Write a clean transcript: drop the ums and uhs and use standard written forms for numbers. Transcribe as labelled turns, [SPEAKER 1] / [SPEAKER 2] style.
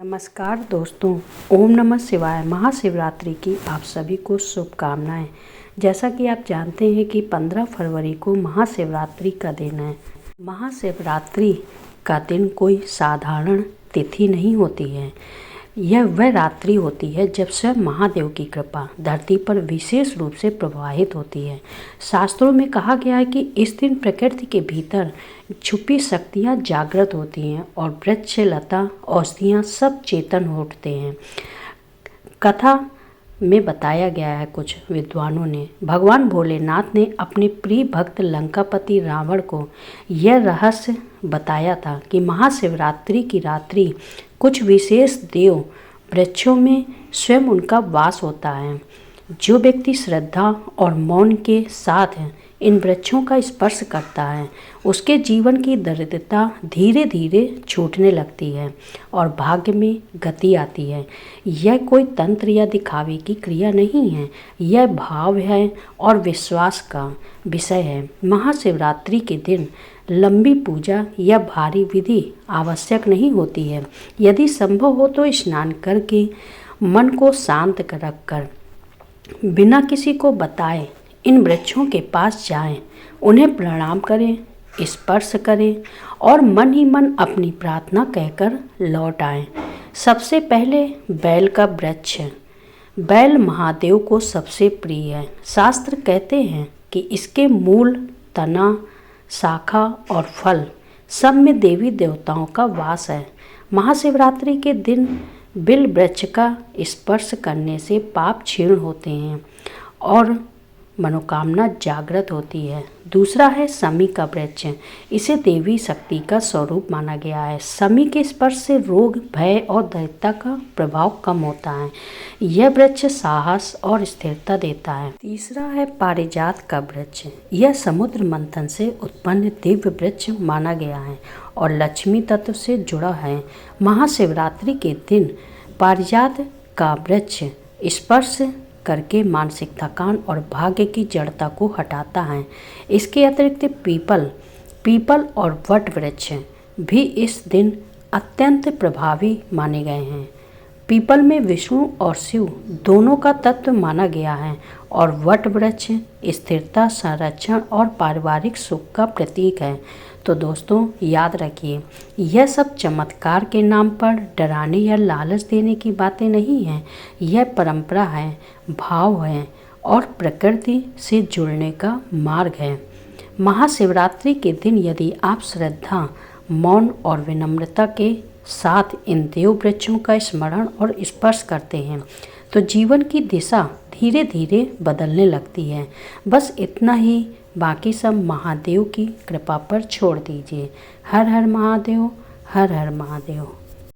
[SPEAKER 1] नमस्कार दोस्तों, ओम नमः शिवाय। महाशिवरात्रि की आप सभी को शुभकामनाएं। जैसा कि आप जानते हैं कि 15 फरवरी को महाशिवरात्रि का दिन है। महाशिवरात्रि का दिन कोई साधारण तिथि नहीं होती है। यह वह रात्रि होती है जब स्वयं महादेव की कृपा धरती पर विशेष रूप से प्रवाहित होती है। शास्त्रों में कहा गया है कि इस दिन प्रकृति के भीतर छुपी शक्तियाँ जागृत होती हैं और वृक्ष, लता, औषधियाँ सब चेतन उठते हैं। कथा में बताया गया है, कुछ विद्वानों ने, भगवान भोलेनाथ ने अपने प्रिय भक्त लंकापति रावण को यह रहस्य बताया था कि महाशिवरात्रि की रात्रि कुछ विशेष देव वृक्षों में स्वयं उनका वास होता है। जो व्यक्ति श्रद्धा और मौन के साथ इन वृक्षों का स्पर्श करता है, उसके जीवन की दरिद्रता धीरे धीरे छूटने लगती है और भाग्य में गति आती है। यह कोई तंत्र या दिखावे की क्रिया नहीं है, यह भाव है और विश्वास का विषय है। महाशिवरात्रि के दिन लंबी पूजा या भारी विधि आवश्यक नहीं होती है। यदि संभव हो तो स्नान करके मन को शांत रखकर बिना किसी को बताए इन वृक्षों के पास जाएं, उन्हें प्रणाम करें, स्पर्श करें और मन ही मन अपनी प्रार्थना कहकर लौट आएं। सबसे पहले बैल का वृक्ष। बैल महादेव को सबसे प्रिय है। शास्त्र कहते हैं कि इसके मूल, तना, शाखा और फल सब में देवी देवताओं का वास है। महाशिवरात्रि के दिन बिल वृक्ष का स्पर्श करने से पाप क्षीण होते हैं और मनोकामना जागृत होती है। दूसरा है शमी का वृक्ष। इसे देवी शक्ति का स्वरूप माना गया है। शमी के स्पर्श से रोग, भय और दैत्यता का प्रभाव कम होता है। यह वृक्ष साहस और स्थिरता देता है। तीसरा है पारिजात का वृक्ष। यह समुद्र मंथन से उत्पन्न दिव्य वृक्ष माना गया है और लक्ष्मी तत्व से जुड़ा है। महाशिवरात्रि के दिन पारिजात का वृक्ष स्पर्श करके मानसिक थकान और भाग्य की जड़ता को हटाता है। इसके अतिरिक्त पीपल और वट वृक्ष भी इस दिन अत्यंत प्रभावी माने गए हैं। पीपल में विष्णु और शिव दोनों का तत्व माना गया है और वट वृक्ष स्थिरता, संरक्षण और पारिवारिक सुख का प्रतीक है। तो दोस्तों याद रखिए, यह सब चमत्कार के नाम पर डराने या लालच देने की बातें नहीं हैं। यह परंपरा है, भाव है और प्रकृति से जुड़ने का मार्ग है। महाशिवरात्रि के दिन यदि आप श्रद्धा, मौन और विनम्रता के साथ इन देव वृक्षों का स्मरण और स्पर्श करते हैं तो जीवन की दिशा धीरे धीरे बदलने लगती है। बस इतना ही, बाकी सब महादेव की कृपा पर छोड़ दीजिए। हर हर महादेव, हर हर महादेव।